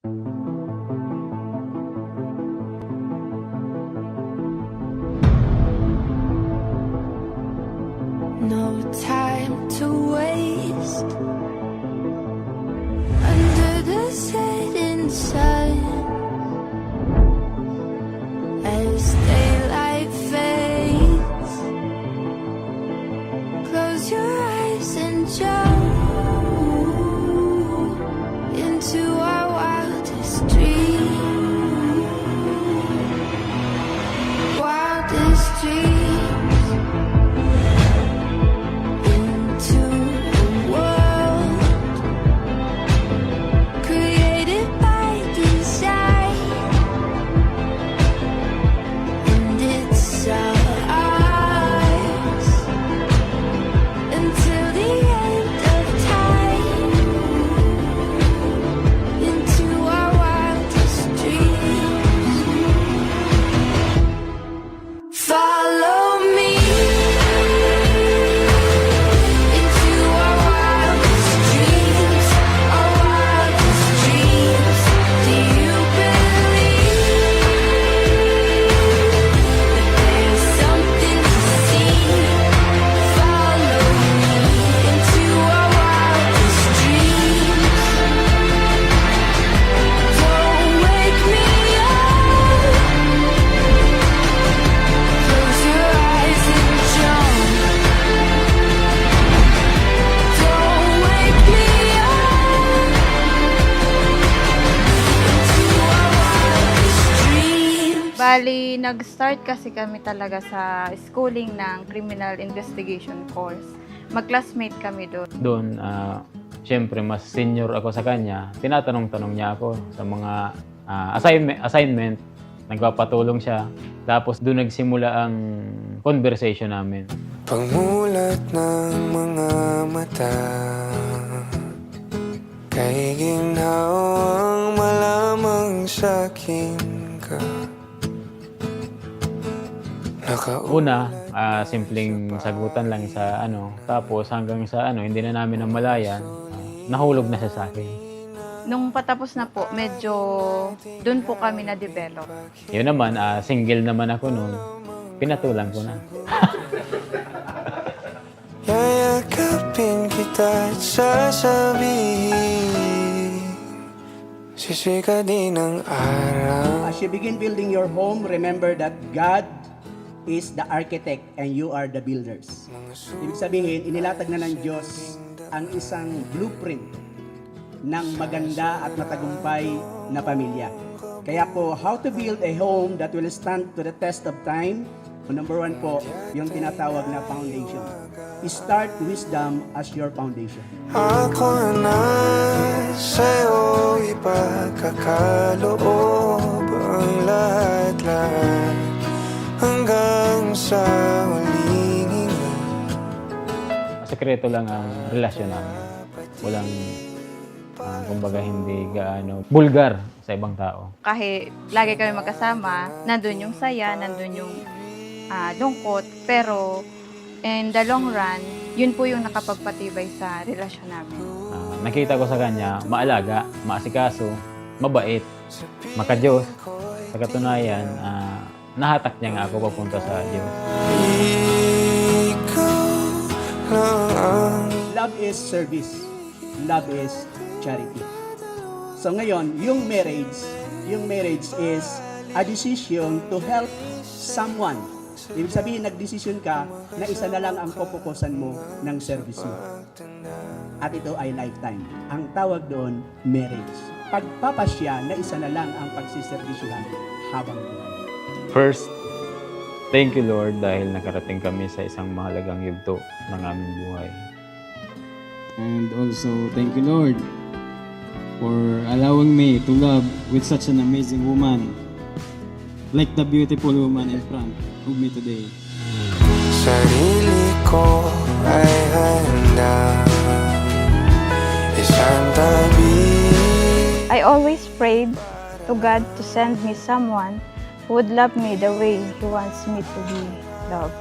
No time to waste under the setting sun as daylight fades. Close your eyes and jump into our wildest dream. Wildest dream. Bali, nag-start kasi kami talaga sa schooling ng Criminal Investigation Course. Mag-classmate kami doon. Doon, siyempre, mas senior ako sa kanya. Tinatanong-tanong niya ako sa mga assignment. Nagpapatulong siya. Tapos doon nagsimula ang conversation namin. Pagmulat ng mga mata, kay ginhawang malamang sa'kin ka. Una, simpleng sagutan lang sa tapos hanggang sa hindi na namin namalayan, nahulog na siya sa akin. Nung patapos na po, medyo doon po kami na-develop. Yun naman, single naman ako noon, pinatulan ko na. Yayakapin kita at sasabihin, sisika din ang araw. As you begin building your home, remember that God is the architect and you are the builders. Ibig sabihin, inilatag na ng Diyos ang isang blueprint ng maganda at matagumpay na pamilya. Kaya po, how to build a home that will stand to the test of time? Number one po, yung tinatawag na foundation. Start wisdom as your foundation. Ako na sa'yo ipagkakaloob ang lahat-lahat hanggang sa huling hinga. Sekreto lang ang relasyon namin. Walang, kumbaga hindi gaano bulgar sa ibang tao. Kahit lagi kami magkasama, nandun yung saya, nandun yung lungkot. Pero in the long run, yun po yung nakapagpatibay sa relasyon namin. Nakita ko sa kanya, maalaga, maasikaso, mabait, makadiyos. Sa katunayan, nahatak niya nga ako papunta sa Diyos. Love is service. Love is charity. So ngayon, yung marriage is a decision to help someone. Ibig sabihin, nagdesisyon ka na isa na lang ang pupukusan mo ng service mo. At ito ay lifetime. Ang tawag doon, marriage. Pagpapasya na isa na lang ang pagsiservisyohan habang buhay. First, thank you Lord dahil nakarating kami sa isang mahalagang yugto ng aming buhay. And also, thank you Lord for allowing me to love with such an amazing woman, like the beautiful woman in front of me today. Sarili ko ay handa, isang tabi. I always prayed to God to send me someone who would love me the way He wants me to be loved.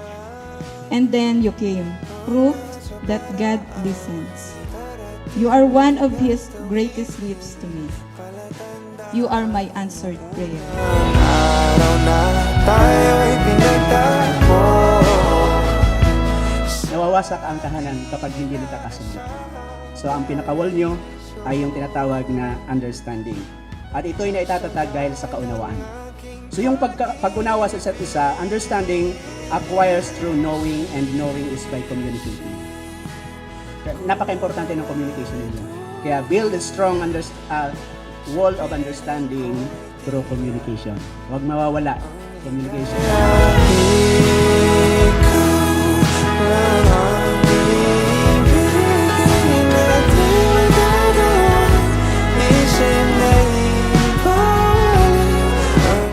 And then you came, proof that God listens. You are one of His greatest gifts to me. You are my answered prayer. Araw na tayo'y pinagtagpo. Nawawasak ang tahanan kapag hindi nagkakasundo. So ang pinaka-wall nyo ay yung tinatawag na understanding. At ito'y naitatatag dahil sa kaunawaan. So yung pag-unawa sa isa't isa, understanding acquires through knowing, and knowing is by communicating. Napaka-importante ng communication ninyo. Kaya build a strong wall of understanding through communication. Huwag mawawala communication.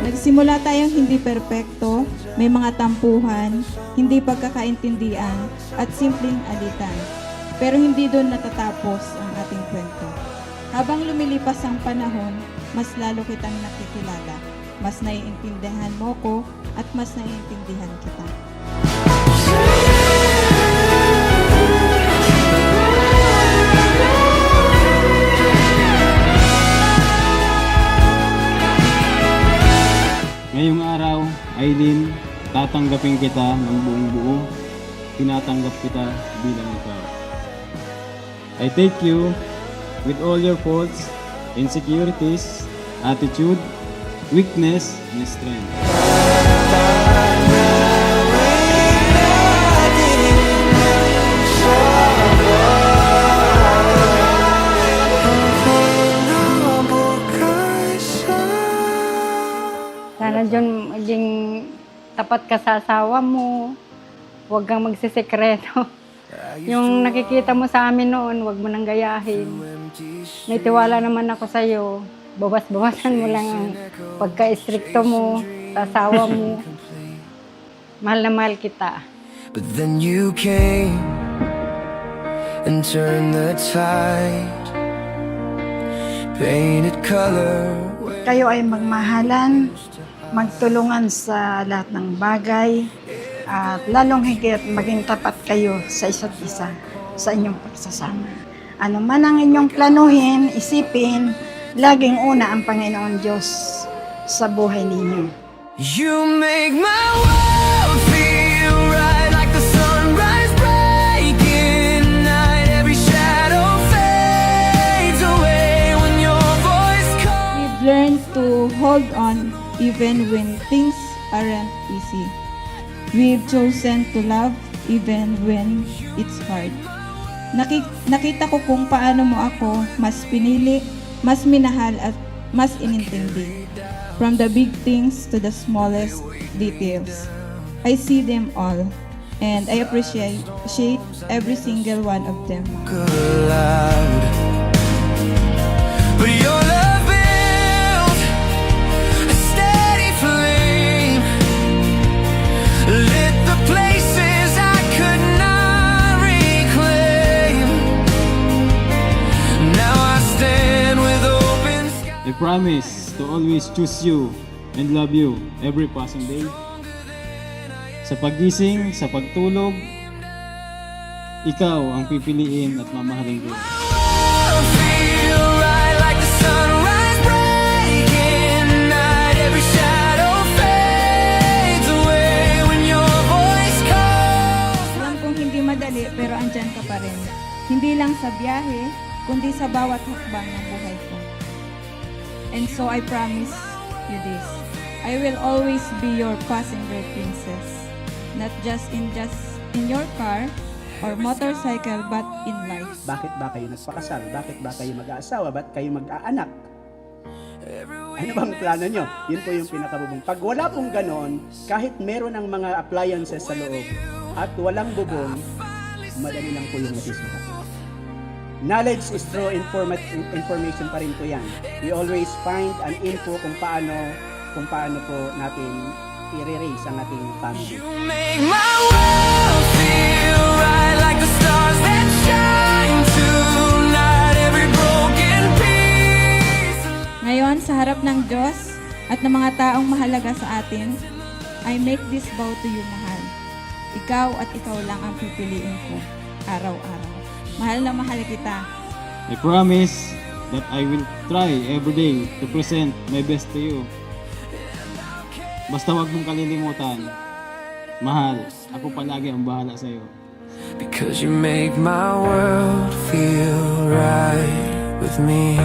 Nagsimula tayong hindi perpekto, may mga tampuhan, hindi pagkakaintindihan, at simpleng alitan. Pero hindi doon natatapos ang ating kwento. Habang lumilipas ang panahon, mas lalo kitang nakikilala. Mas naiintindihan mo ko at mas naiintindihan kita. Ngayong araw, Aileen, tatanggapin kita ng buong buo. Tinatanggap kita bilang ikaw. I take you with all your faults, insecurities, attitude, weakness, and strength. Sana John, maging tapat ka sa asawa mo. Huwag kang magsisekreto. Yung nakikita mo sa amin noon, huwag mo nang gayahin. May tiwala naman ako sa'yo. Bawas-bawasan mo lang ang pagka-istrikto mo sa asawa mo. Mahal na mahal kita. But then you came and turned the tide, painted color. Kayo ay magmahalan, magtulungan sa lahat ng bagay, at lalong higit maging tapat kayo sa isa't isa sa inyong pagsasama. Ano man ang inyong planuhin, isipin, laging una ang Panginoon Diyos sa buhay ninyo. You make my world feel right, like the sunrise breaking night. Every shadow fades away when your voice comes. We've learned to hold on even when things aren't easy. We've chosen to love even when it's hard. Nakita ko kung paano mo ako mas pinili, mas minahal at mas inintindi. From the big things to the smallest details. I see them all and I appreciate every single one of them. Aloud. But your love built a steady flame, lit the places I could not reclaim. Now I stand with open sky. I promise to always choose you and love you every passing day. Sa paggising, sa pagtulog, ikaw ang pipiliin at mamahalin ko. World feel right, like the sunrise breaking night. Every shadow fades away when your voice calls. Alam kong hindi madali pero andyan ka pa rin. Hindi lang sa biyahe, kundi sa bawat hakbang ng buhay ko. And so I promise you this. I will always be your passenger princess. Not just in your car or motorcycle but in life. Bakit ba kayo nagpakasal? Bakit ba kayo mag-aasawa? Ba't kayo mag-aanak? Ano bang plano nyo? Yun po yung pinakabubong. Pag wala pong ganon, kahit meron ng mga appliances sa loob at walang bubong, madali lang po yung masisira. Knowledge is through information pa rin po yan. We always find an info kung paano po natin i-raise ang ating family. You make my world feel right, like the stars that shine tonight. Every broken piece. Ngayon, sa harap ng Diyos at ng mga taong mahalaga sa atin, I make this vow to you, mahal. Ikaw at ikaw lang ang pipiliin ko, araw-araw. Mahal na mahal kita. I promise that I will try every day to present my best to you. Basta wag mong kalilimutan, mahal, ako palagi ang bahala sa'yo. Because you make my world feel right with me.